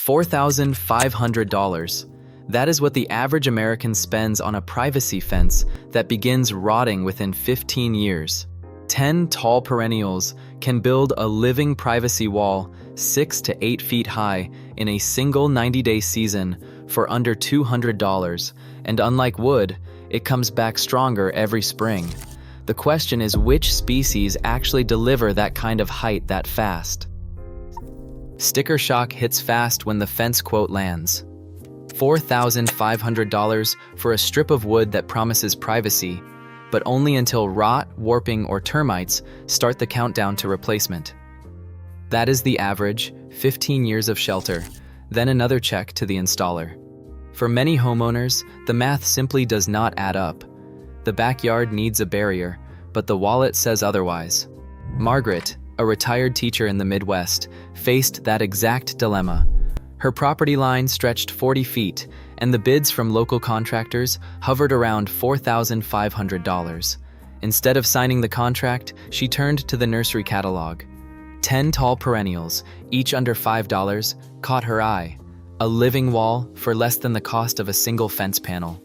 $4,500. That is what the average American spends on a privacy fence that begins rotting within 15 years. 10 tall perennials can build a living privacy wall 6 to 8 feet high in a single 90-day season for under $200, and unlike wood, it comes back stronger every spring. The question is, which species actually deliver that kind of height that fast? Sticker shock hits fast when the fence quote lands. $4,500 for a strip of wood that promises privacy, but only until rot, warping, or termites start the countdown to replacement. That is the average, 15 years of shelter, then another check to the installer. For many homeowners, the math simply does not add up. The backyard needs a barrier, but the wallet says otherwise. Margaret, a retired teacher in the Midwest, faced that exact dilemma. Her property line stretched 40 feet, and the bids from local contractors hovered around $4,500. Instead of signing the contract, she turned to the nursery catalog. 10 tall perennials, each under $5, caught her eye. A living wall for less than the cost of a single fence panel.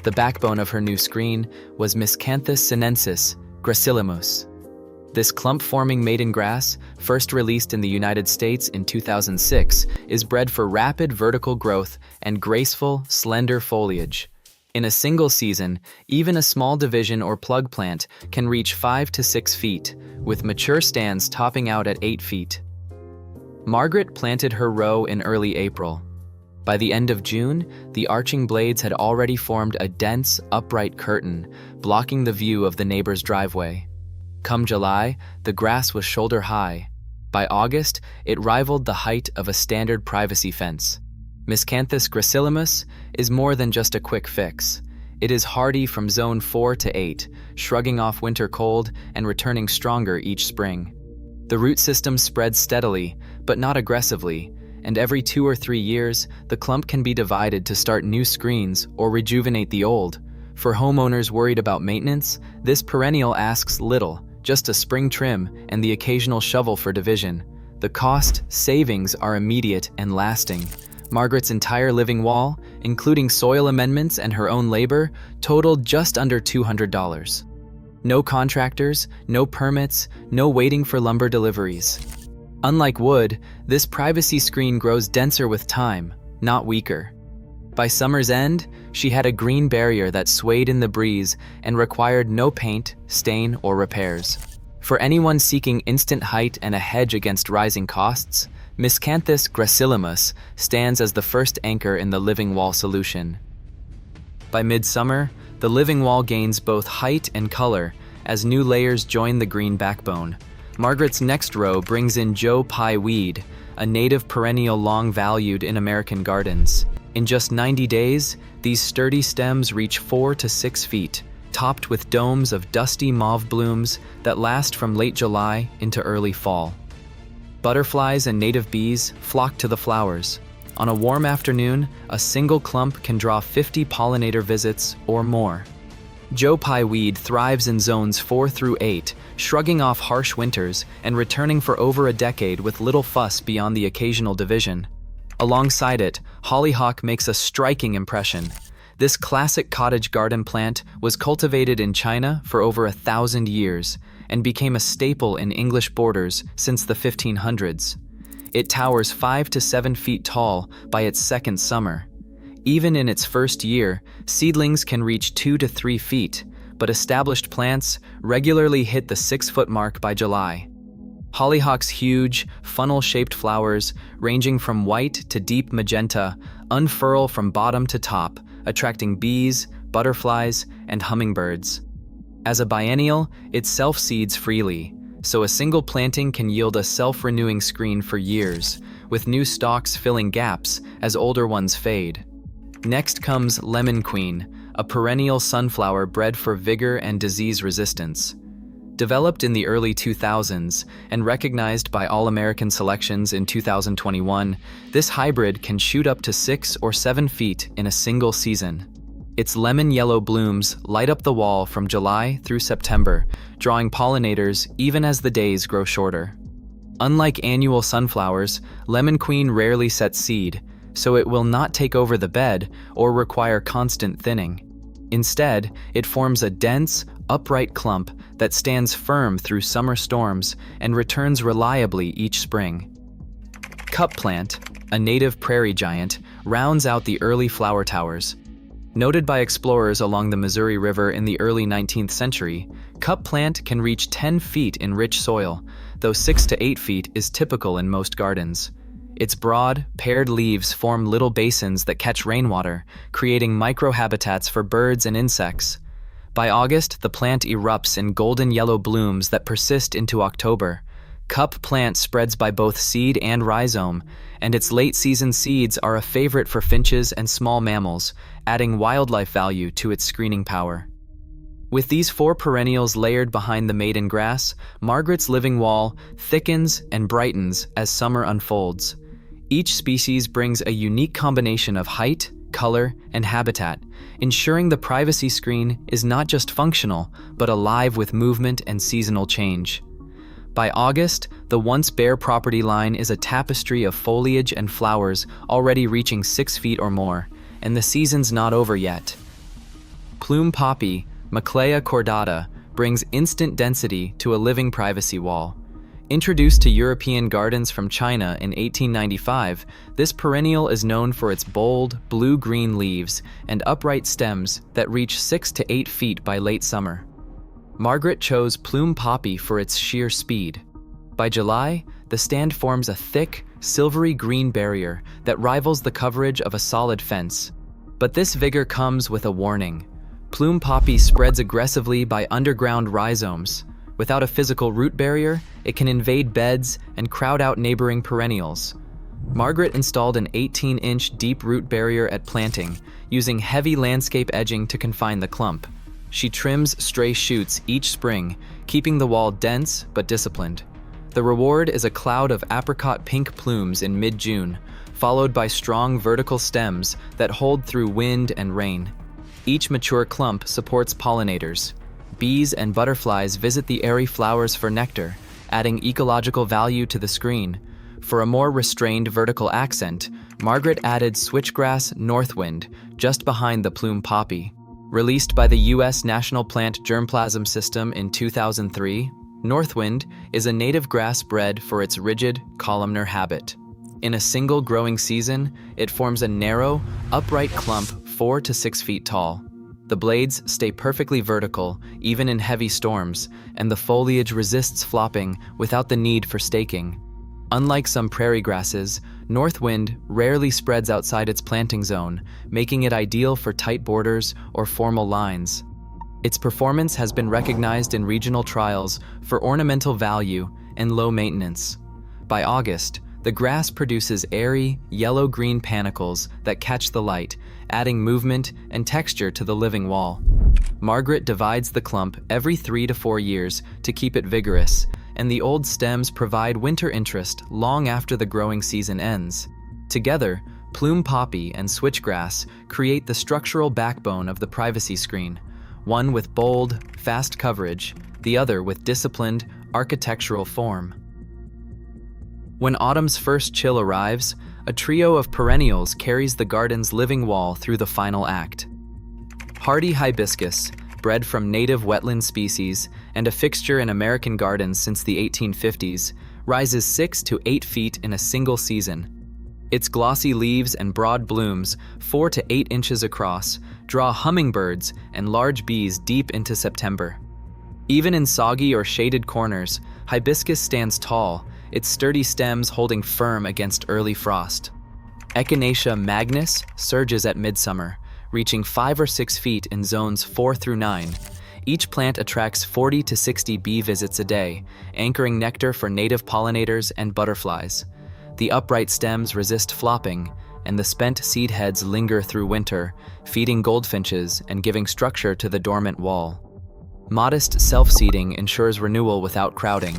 The backbone of her new screen was Miscanthus sinensis gracilis. This clump-forming maiden grass, first released in the United States in 2006, is bred for rapid vertical growth and graceful, slender foliage. In a single season, even a small division or plug plant can reach 5 to 6 feet, with mature stands topping out at 8 feet. Margaret planted her row in early April. By the end of June, the arching blades had already formed a dense, upright curtain, blocking the view of the neighbor's driveway. Come July, the grass was shoulder high. By August, it rivaled the height of a standard privacy fence. Miscanthus gracilis is more than just a quick fix. It is hardy from zone 4 to 8, shrugging off winter cold and returning stronger each spring. The root system spreads steadily, but not aggressively, and every 2 or 3 years, the clump can be divided to start new screens or rejuvenate the old. For homeowners worried about maintenance, this perennial asks little, just a spring trim and the occasional shovel for division. The cost savings are immediate and lasting. Margaret's entire living wall, including soil amendments and her own labor, totaled just under $200. No contractors, no permits, no waiting for lumber deliveries. Unlike wood, this privacy screen grows denser with time, not weaker. By summer's end, she had a green barrier that swayed in the breeze and required no paint, stain, or repairs. For anyone seeking instant height and a hedge against rising costs, Miscanthus gracilis stands as the first anchor in the living wall solution. By midsummer, the living wall gains both height and color as new layers join the green backbone. Margaret's next row brings in Joe Pye weed, a native perennial long valued in American gardens. In just 90 days, these sturdy stems reach 4 to 6 feet, topped with domes of dusty mauve blooms that last from late July into early fall. Butterflies and native bees flock to the flowers. On a warm afternoon, a single clump can draw 50 pollinator visits or more. Joe Pye weed thrives in zones 4 through 8, shrugging off harsh winters and returning for over a decade with little fuss beyond the occasional division. Alongside it, hollyhock makes a striking impression. This classic cottage garden plant was cultivated in China for over 1,000 years and became a staple in English borders since the 1500s. It towers 5 to 7 feet tall by its second summer. Even in its first year, seedlings can reach 2 to 3 feet, but established plants regularly hit the 6-foot mark by July. Hollyhock's huge, funnel-shaped flowers, ranging from white to deep magenta, unfurl from bottom to top, attracting bees, butterflies, and hummingbirds. As a biennial, it self-seeds freely, so a single planting can yield a self-renewing screen for years, with new stalks filling gaps as older ones fade. Next comes Lemon Queen, a perennial sunflower bred for vigor and disease resistance. Developed in the early 2000s and recognized by All-American selections in 2021, this hybrid can shoot up to 6 or 7 feet in a single season. Its lemon yellow blooms light up the wall from July through September, drawing pollinators even as the days grow shorter. Unlike annual sunflowers, lemon queen rarely sets seed, so it will not take over the bed or require constant thinning. Instead, it forms a dense, upright clump that stands firm through summer storms and returns reliably each spring. Cup plant, a native prairie giant, rounds out the early flower towers. Noted by explorers along the Missouri River in the early 19th century, cup plant can reach 10 feet in rich soil, though 6 to 8 feet is typical in most gardens. Its broad, paired leaves form little basins that catch rainwater, creating microhabitats for birds and insects. By August, the plant erupts in golden yellow blooms that persist into October. Cup plant spreads by both seed and rhizome, and its late-season seeds are a favorite for finches and small mammals, adding wildlife value to its screening power. With these 4 perennials layered behind the maiden grass, Margaret's living wall thickens and brightens as summer unfolds. Each species brings a unique combination of height, color, and habitat, ensuring the privacy screen is not just functional, but alive with movement and seasonal change. By August, the once bare property line is a tapestry of foliage and flowers already reaching 6 feet or more, and the season's not over yet. Plume poppy, Macleia cordata, brings instant density to a living privacy wall. Introduced to European gardens from China in 1895, this perennial is known for its bold, blue-green leaves and upright stems that reach 6 to 8 feet by late summer. Margaret chose plume poppy for its sheer speed. By July, the stand forms a thick, silvery green barrier that rivals the coverage of a solid fence. But this vigor comes with a warning. Plume poppy spreads aggressively by underground rhizomes. Without a physical root barrier, it can invade beds and crowd out neighboring perennials. Margaret installed an 18-inch deep root barrier at planting, using heavy landscape edging to confine the clump. She trims stray shoots each spring, keeping the wall dense but disciplined. The reward is a cloud of apricot pink plumes in mid-June, followed by strong vertical stems that hold through wind and rain. Each mature clump supports pollinators. Bees and butterflies visit the airy flowers for nectar, adding ecological value to the screen. For a more restrained vertical accent, Margaret added switchgrass northwind just behind the plume poppy. Released by the U.S. National Plant Germplasm System in 2003, northwind is a native grass bred for its rigid, columnar habit. In a single growing season, it forms a narrow, upright clump 4 to 6 feet tall. The blades stay perfectly vertical, even in heavy storms, and the foliage resists flopping without the need for staking. Unlike some prairie grasses, northwind rarely spreads outside its planting zone, making it ideal for tight borders or formal lines. Its performance has been recognized in regional trials for ornamental value and low maintenance. By August, the grass produces airy, yellow-green panicles that catch the light, adding movement and texture to the living wall. Margaret divides the clump every 3 to 4 years to keep it vigorous, and the old stems provide winter interest long after the growing season ends. Together, plume poppy and switchgrass create the structural backbone of the privacy screen, one with bold, fast coverage, the other with disciplined, architectural form. When autumn's first chill arrives, a trio of perennials carries the garden's living wall through the final act. Hardy hibiscus, bred from native wetland species and a fixture in American gardens since the 1850s, rises 6 to 8 feet in a single season. Its glossy leaves and broad blooms, 4 to 8 inches across, draw hummingbirds and large bees deep into September. Even in soggy or shaded corners, hibiscus stands tall, its sturdy stems holding firm against early frost. Echinacea magnus surges at midsummer, reaching 5 or 6 feet in zones 4 through 9. Each plant attracts 40 to 60 bee visits a day, anchoring nectar for native pollinators and butterflies. The upright stems resist flopping, and the spent seed heads linger through winter, feeding goldfinches and giving structure to the dormant wall. Modest self-seeding ensures renewal without crowding.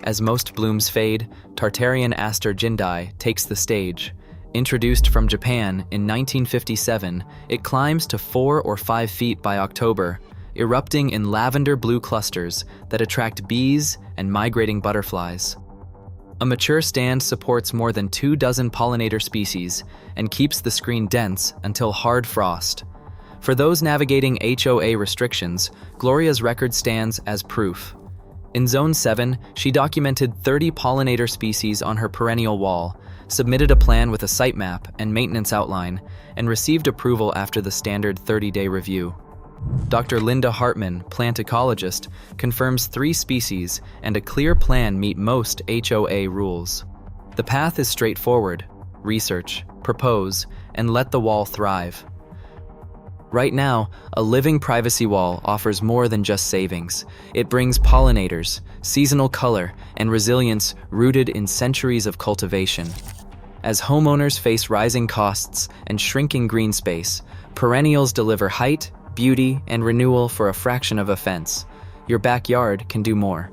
As most blooms fade, Tartarian Aster jindai takes the stage. Introduced from Japan in 1957, it climbs to 4 or 5 feet by October, erupting in lavender blue clusters that attract bees and migrating butterflies. A mature stand supports more than 24 pollinator species and keeps the screen dense until hard frost. For those navigating HOA restrictions, Gloria's record stands as proof. In Zone 7, she documented 30 pollinator species on her perennial wall, submitted a plan with a site map and maintenance outline, and received approval after the standard 30-day review. Dr. Linda Hartman, plant ecologist, confirms 3 species and a clear plan meet most HOA rules. The path is straightforward: research, propose, and let the wall thrive. Right now, a living privacy wall offers more than just savings. It brings pollinators, seasonal color, and resilience rooted in centuries of cultivation. As homeowners face rising costs and shrinking green space, Perennials deliver height, beauty, and renewal for a fraction of a fence. Your backyard can do more.